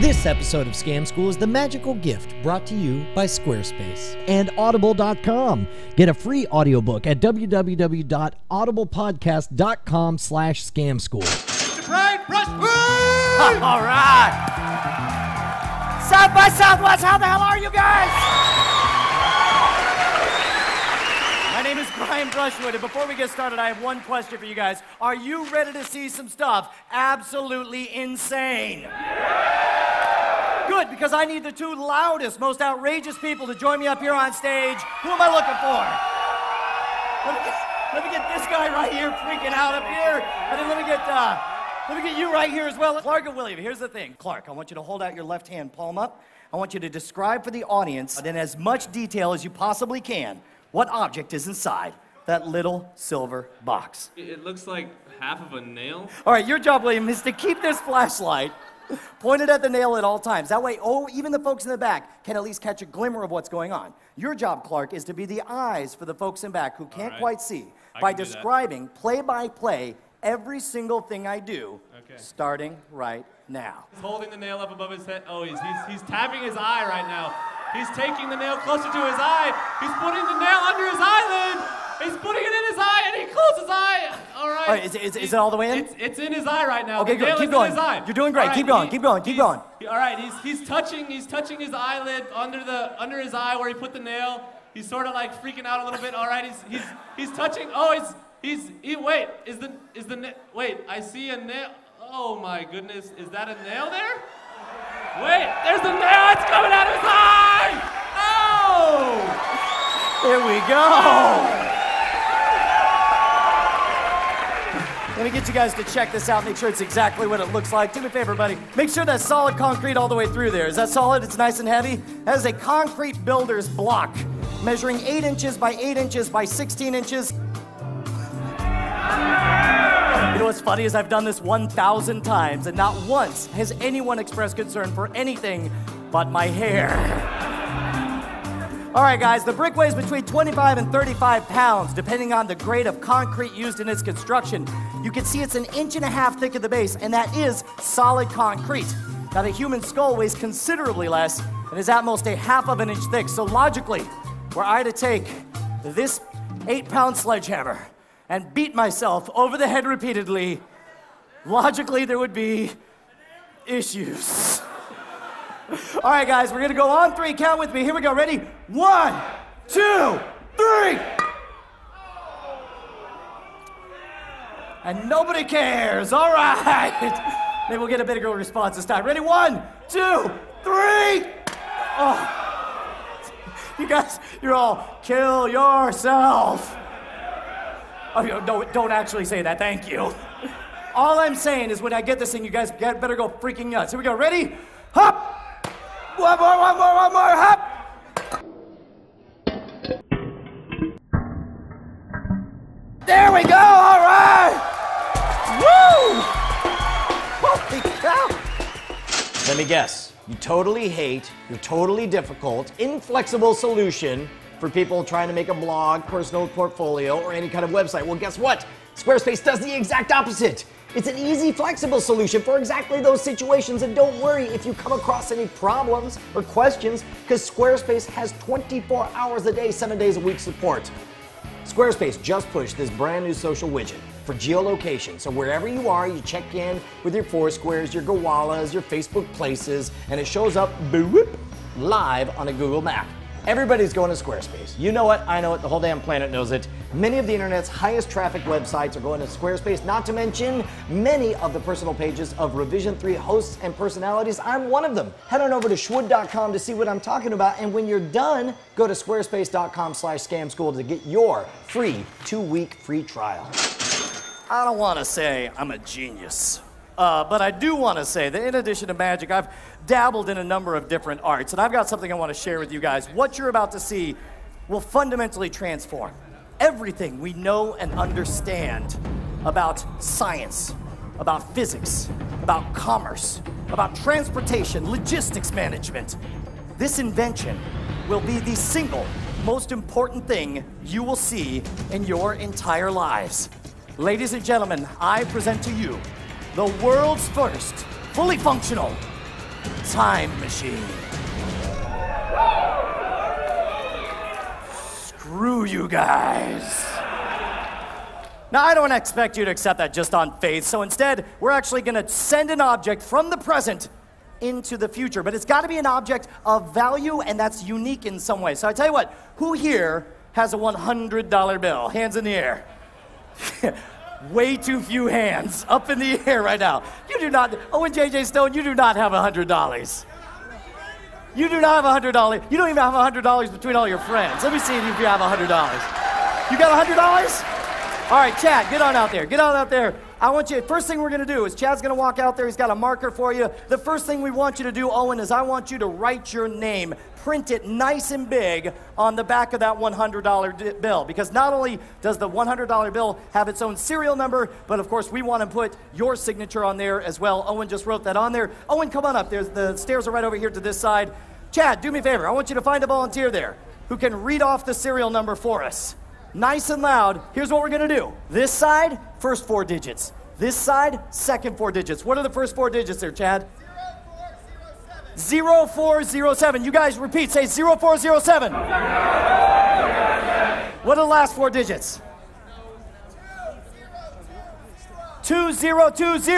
This episode of Scam School is the magical gift brought to you by Squarespace and Audible.com. Get a free audiobook at www.audiblepodcast.com/scamschool. Right, rush, All right. South by Southwest, how the hell are you guys? My name is Brian Brushwood, and before we get started, I have one question for you guys. Are you ready to see some stuff absolutely insane? Good, because I need the two loudest, most outrageous people to join me up here on stage. Who am I looking for? Let me get this guy right here freaking out up here. And then let me get you right here as well. Clark and William, here's the thing. Clark, I want you to hold out your left hand, palm up. I want you to describe for the audience, in as much detail as you possibly can, what object is inside that little silver box. It looks like half of a nail. All right, your job, William, is to keep this flashlight pointed at the nail at all times. That way, even the folks in the back can at least catch a glimmer of what's going on. Your job, Clark, is to be the eyes for the folks in back who can't quite see by describing play by play every single thing I do, starting right now. He's holding the nail up above his head. Oh, he's tapping his eye right now. He's taking the nail closer to his eye. He's putting the nail under his eyelid. He's putting it in his eye, and he closed his eye. All right. All right, is it all the way in? It's in his eye right now. Okay, good. Keep going. You're doing great. Right, keep going. Keep going. All right. He's touching his eyelid under his eye where he put the nail. He's sort of like freaking out a little bit. All right. He's touching. Oh, wait. Wait. I see a nail. Oh my goodness. Is that a nail there? Wait. There's the nail. It's coming out of his eye. Oh. There we go. Let me get you guys to check this out, make sure it's exactly what it looks like. Do me a favor, buddy. Make sure that's solid concrete all the way through there. Is that solid? It's nice and heavy? That is a concrete builder's block, measuring 8 inches by 8 inches by 16 inches. You know what's funny is I've done this 1,000 times, and not once has anyone expressed concern for anything but my hair. All right, guys, the brick weighs between 25 and 35 pounds, depending on the grade of concrete used in its construction. You can see it's 1.5 inches thick at the base, and that is solid concrete. Now, the human skull weighs considerably less and is at most 1/2 inch thick. So logically, were I to take this 8-pound sledgehammer and beat myself over the head repeatedly, logically there would be issues. All right, guys, we're gonna go on 3. Count with me. Here we go. Ready? 1, 2, 3. And nobody cares. All right. Maybe we'll get a bigger response this time. Ready? 1, 2, 3. Oh. You guys, you're all, kill yourself. Oh, no, don't actually say that. Thank you. All I'm saying is when I get this thing, you guys better go freaking nuts. Here we go. Ready? Hop. One more, hop! There we go, all right! Woo! Holy cow! Let me guess, you totally hate your totally difficult, inflexible solution for people trying to make a blog, personal portfolio, or any kind of website. Well, guess what? Squarespace does the exact opposite. It's an easy, flexible solution for exactly those situations, and don't worry if you come across any problems or questions, because Squarespace has 24 hours a day, 7 days a week support. Squarespace just pushed this brand new social widget for geolocation, so wherever you are, you check in with your Foursquares, your Gowalas, your Facebook Places, and it shows up boop, live on a Google map. Everybody's going to Squarespace. You know it, I know it, the whole damn planet knows it. Many of the internet's highest traffic websites are going to Squarespace, not to mention many of the personal pages of Revision 3 hosts and personalities. I'm one of them. Head on over to schwood.com to see what I'm talking about, and when you're done, go to squarespace.com/scamschool to get your free 2-week free trial. I don't want to say I'm a genius. But I do want to say that in addition to magic, I've dabbled in a number of different arts, and I've got something I want to share with you guys. What you're about to see will fundamentally transform everything we know and understand about science, about physics, about commerce, about transportation, logistics management. This invention will be the single most important thing you will see in your entire lives. Ladies and gentlemen, I present to you the world's first fully functional time machine. Screw you guys. Now, I don't expect you to accept that just on faith, so instead, we're actually gonna send an object from the present into the future, but it's gotta be an object of value, and that's unique in some way. So I tell you what, who here has a $100 bill? Hands in the air. Way too few hands up in the air right now. You do not, Owen J.J. Stone, you do not have $100. You do not have $100. You don't even have $100 between all your friends. Let me see if you have $100. You got $100? All right, Chad, get on out there. Get on out there. I want you, first thing we're gonna do is Chad's gonna walk out there. He's got a marker for you. The first thing we want you to do, Owen, is I want you to write your name. Print it nice and big on the back of that $100 bill. Because not only does the $100 bill have its own serial number, but of course we want to put your signature on there as well. Owen just wrote that on there. Owen, come on up. The stairs are right over here to this side. Chad, do me a favor. I want you to find a volunteer there who can read off the serial number for us. Nice and loud. Here's what we're gonna do. This side, first 4 digits. This side, second 4 digits. What are the first 4 digits there, Chad? 0407. You guys repeat, say 0407. What are the last 4 digits? 2020.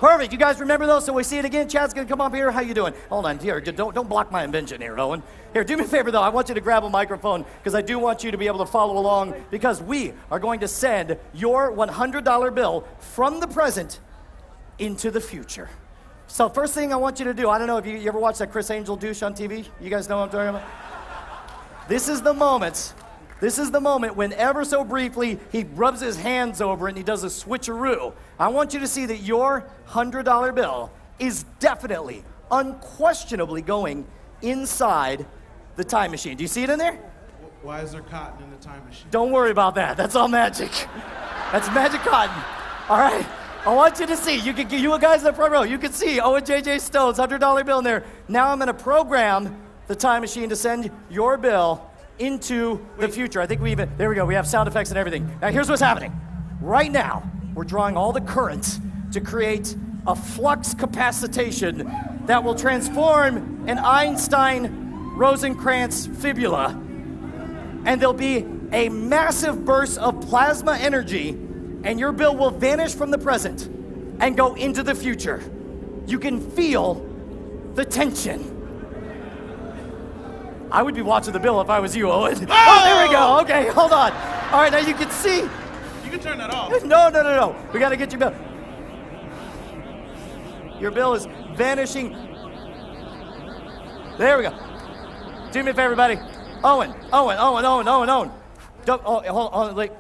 Perfect. You guys remember those? So we see it again. Chad's gonna come up here. How you doing? Hold on. Here, don't block my invention here, Owen. Here, do me a favor though. I want you to grab a microphone because I do want you to be able to follow along because we are going to send your $100 bill from the present into the future. So first thing I want you to do, I don't know if you ever watched that Chris Angel douche on TV? You guys know what I'm talking about? This is the moment when ever so briefly he rubs his hands over it and he does a switcheroo. I want you to see that your $100 bill is definitely, unquestionably going inside the time machine. Do you see it in there? Why is there cotton in the time machine? Don't worry about that. That's all magic. That's magic cotton. All right? I want you to see. You guys in the front row, you can see Owen J.J. Stone's $100 bill in there. Now I'm going to program the time machine to send your bill into the future. I think there we go. We have sound effects and everything. Now here's what's happening. Right now, we're drawing all the current to create a flux capacitation that will transform an Einstein-Rosenkrantz fibula. And there'll be a massive burst of plasma energy, and your bill will vanish from the present and go into the future. You can feel the tension. I would be watching the bill if I was you, Owen. Oh, there we go. Okay, hold on. All right, now you can see. You can turn that off. No. We got to get your bill. Your bill is vanishing. There we go. Do me a favor, buddy. Owen. Don't, hold on, like,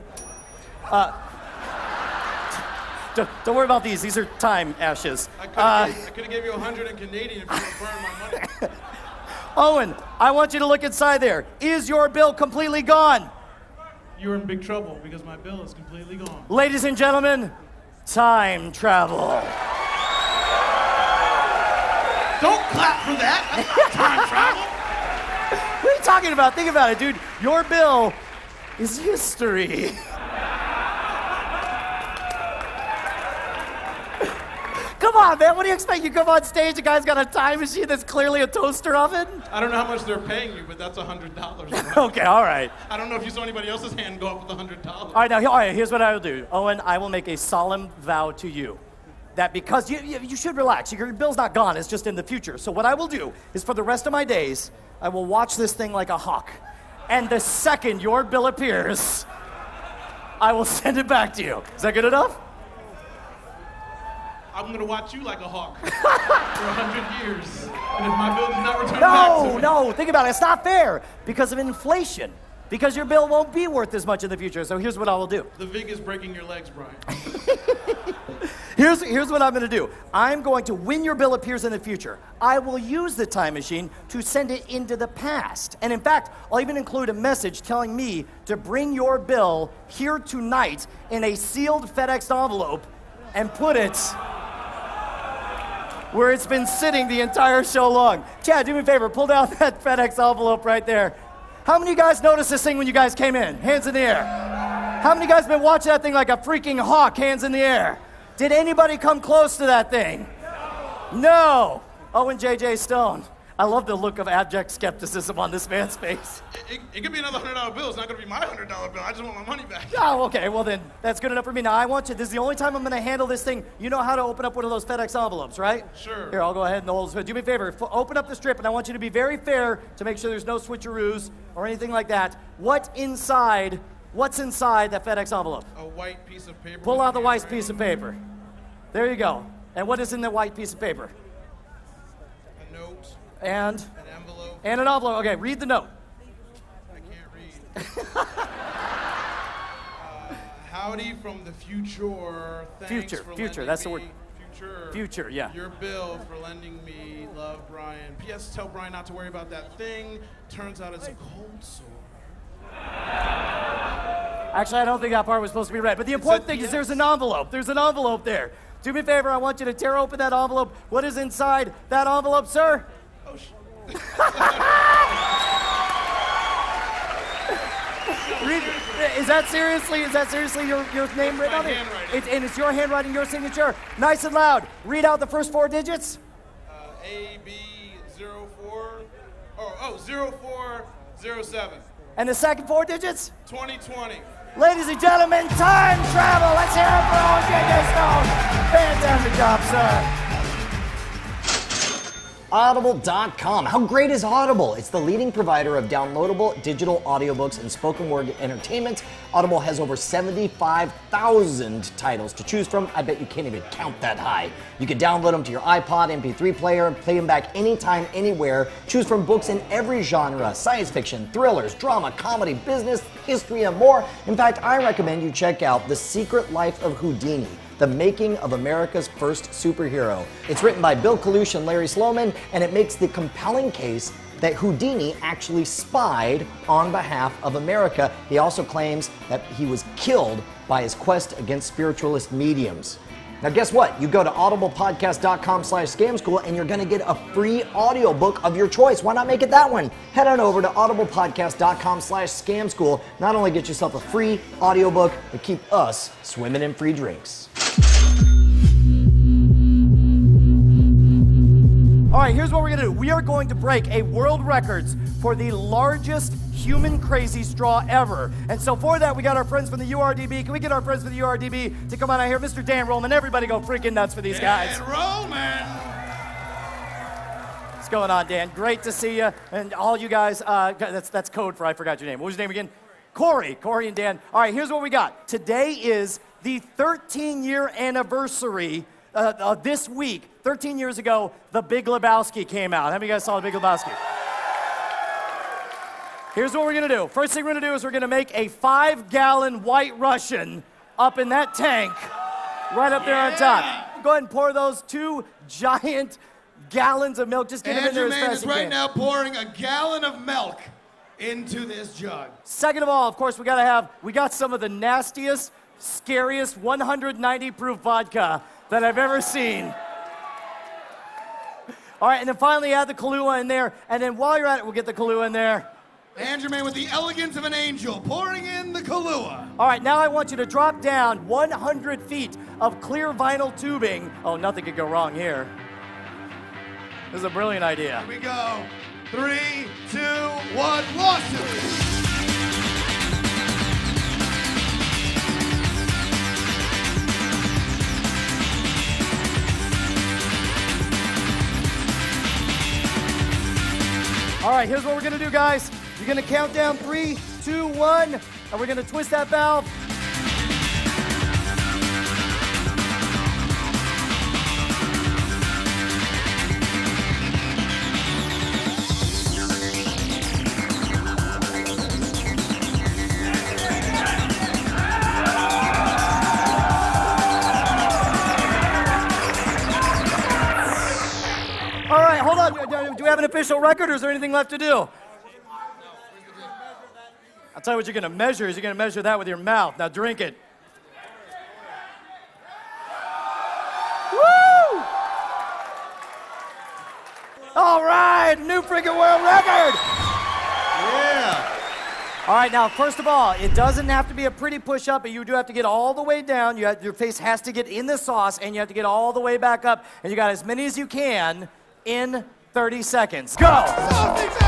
don't worry about these. These are time ashes. I could have gave you 100 in Canadian if you would burn my money. Owen, I want you to look inside there. Is your bill completely gone? You're in big trouble because my bill is completely gone. Ladies and gentlemen, time travel. Don't clap for that. That's not time travel. What are you talking about? Think about it, dude. Your bill is history. Come on, man. What do you expect? You come on stage, the guy's got a time machine that's clearly a toaster oven? I don't know how much they're paying you, but that's $100. Okay, all right. I don't know if you saw anybody else's hand go up with $100. All right, here's what I will do. Owen, I will make a solemn vow to you that because you should relax. Your bill's not gone. It's just in the future. So what I will do is for the rest of my days, I will watch this thing like a hawk. And the second your bill appears, I will send it back to you. Is that good enough? I'm going to watch you like a hawk for 100 years. And if my bill does not return back to me... No, think about it. It's not fair because of inflation. Because your bill won't be worth as much in the future. So here's what I will do. The VIG is breaking your legs, Brian. Here's what I'm going to do. I'm going to, when your bill appears in the future, I will use the time machine to send it into the past. And in fact, I'll even include a message telling me to bring your bill here tonight in a sealed FedEx envelope and put it where it's been sitting the entire show long. Chad, do me a favor, pull down that FedEx envelope right there. How many of you guys noticed this thing when you guys came in? Hands in the air. How many of you guys been watching that thing like a freaking hawk? Hands in the air. Did anybody come close to that thing? No. Oh, and JJ Stone. I love the look of abject skepticism on this man's face. It could be another $100 bill. It's not going to be my $100 bill. I just want my money back. Oh, okay. Well, then that's good enough for me. Now, I want you, this is the only time I'm going to handle this thing. You know how to open up one of those FedEx envelopes, right? Sure. Here, I'll go ahead and hold this. Do me a favor. Open up the strip, and I want you to be very fair to make sure there's no switcheroos or anything like that. What's inside that FedEx envelope? A white piece of paper. Pull out the white piece of paper. There you go. And what is in the white piece of paper? A note. And? An envelope. And an envelope. Okay, read the note. I can't read. Howdy from the future. Thanks for future. That's the word. Future, yeah. Your bill for lending me. Love, Brian. P.S. Tell Brian not to worry about that thing. Turns out it's a cold sore. Actually, I don't think that part was supposed to be read. But the important thing is there's an envelope. There's an envelope there. Do me a favor. I want you to tear open that envelope. What is inside that envelope, sir? Oh, Is that seriously your name written on it? And it's your handwriting, your signature. Nice and loud. Read out the first 4 digits. AB04. 0407. And the second 4 digits? 2020. Ladies and gentlemen, time travel. Let's hear it for old JJ Stone. Fantastic job, sir. Audible.com. How great is Audible? It's the leading provider of downloadable digital audiobooks and spoken word entertainment. Audible has over 75,000 titles to choose from. I bet you can't even count that high. You can download them to your iPod, MP3 player, and play them back anytime, anywhere. Choose from books in every genre: science fiction, thrillers, drama, comedy, business, history, and more. In fact, I recommend you check out The Secret Life of Houdini, the making of America's first superhero. It's written by Bill Kalush and Larry Sloman, and it makes the compelling case that Houdini actually spied on behalf of America. He also claims that he was killed by his quest against spiritualist mediums. Now guess what? You go to audiblepodcast.com/scamschool and you're gonna get a free audiobook of your choice. Why not make it that one? Head on over to audiblepodcast.com/scamschool. Not only get yourself a free audiobook, but keep us swimming in free drinks. All right, here's what we're gonna do. We are going to break a world records for the largest human crazy straw ever. And so for that, we got our friends from the URDB. Can we get our friends from the URDB to come on out here? Mr. Dan Rollman, everybody go freaking nuts for these guys. Dan Rollman! What's going on, Dan? Great to see you. And all you guys, that's code for I forgot your name. What was your name again? Corey and Dan. All right, here's what we got. Today is the 13-year anniversary this week. 13 years ago, The Big Lebowski came out. How many of you guys saw The Big Lebowski? Here's what we're gonna do. First thing we're gonna do is we're gonna make a 5-gallon White Russian up in that tank, right up there on top. Go ahead and pour those 2 giant gallons of milk. Just get them in there as fast as you can. Andrew Main is right now pouring a gallon of milk into this jug. Second of all, of course, we got some of the nastiest, scariest 190 proof vodka that I've ever seen. All right, and then finally add the Kahlua in there, and then while you're at it, we'll get the Kahlua in there. Andrew Main with the elegance of an angel, pouring in the Kahlua. All right, now I want you to drop down 100 feet of clear vinyl tubing. Oh, nothing could go wrong here. This is a brilliant idea. Here we go. 3, 2, 1, lawsuit. All right, here's what we're gonna do, guys. You're gonna count down 3, 2, 1, and we're gonna twist that valve. All right, hold on. Do we have an official record, or is there anything left to do? I'll tell you what you're going to measure is you're going to measure that with your mouth. Now drink it. Woo! freaking world record! Yeah. All right, now, first of all, it doesn't have to be a pretty push-up, but you do have to get all the way down. Your face has to get in the sauce, and you have to get all the way back up. And you got as many as you can in 30 seconds. Go! Saucy face!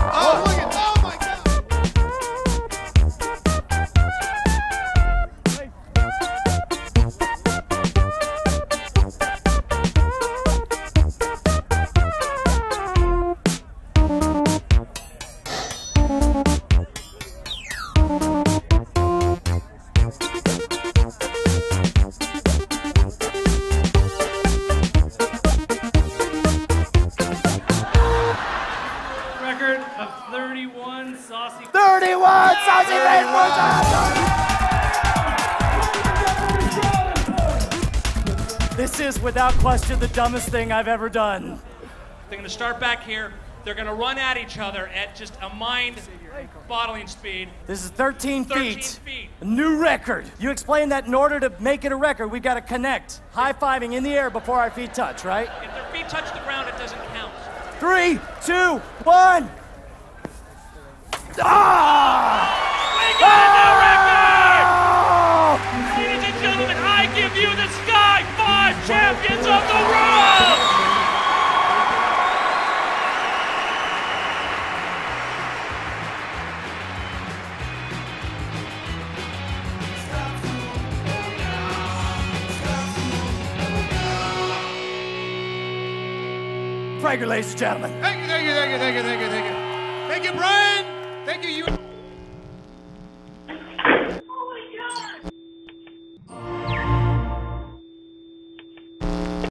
Oh, look at, oh my God! Record of 31 saucy. 31 saucy face push-ups! This is, without question, the dumbest thing I've ever done. They're going to start back here. They're going to run at each other at just a mind-boggling speed. This is 13 13 feet. feet. A new record. You explained that in order to make it a record, we've got to connect. High-fiving in the air before our feet touch, right? If their feet touch the ground, it doesn't count. 3, 2, 1. Ah! We got a new record! Ladies and gentlemen, I give you the Sky 5 champions of the world! Prager, ladies and gentlemen. Thank you, thank you, thank you, thank you, thank you, thank you. Thank you, Brian. Thank you.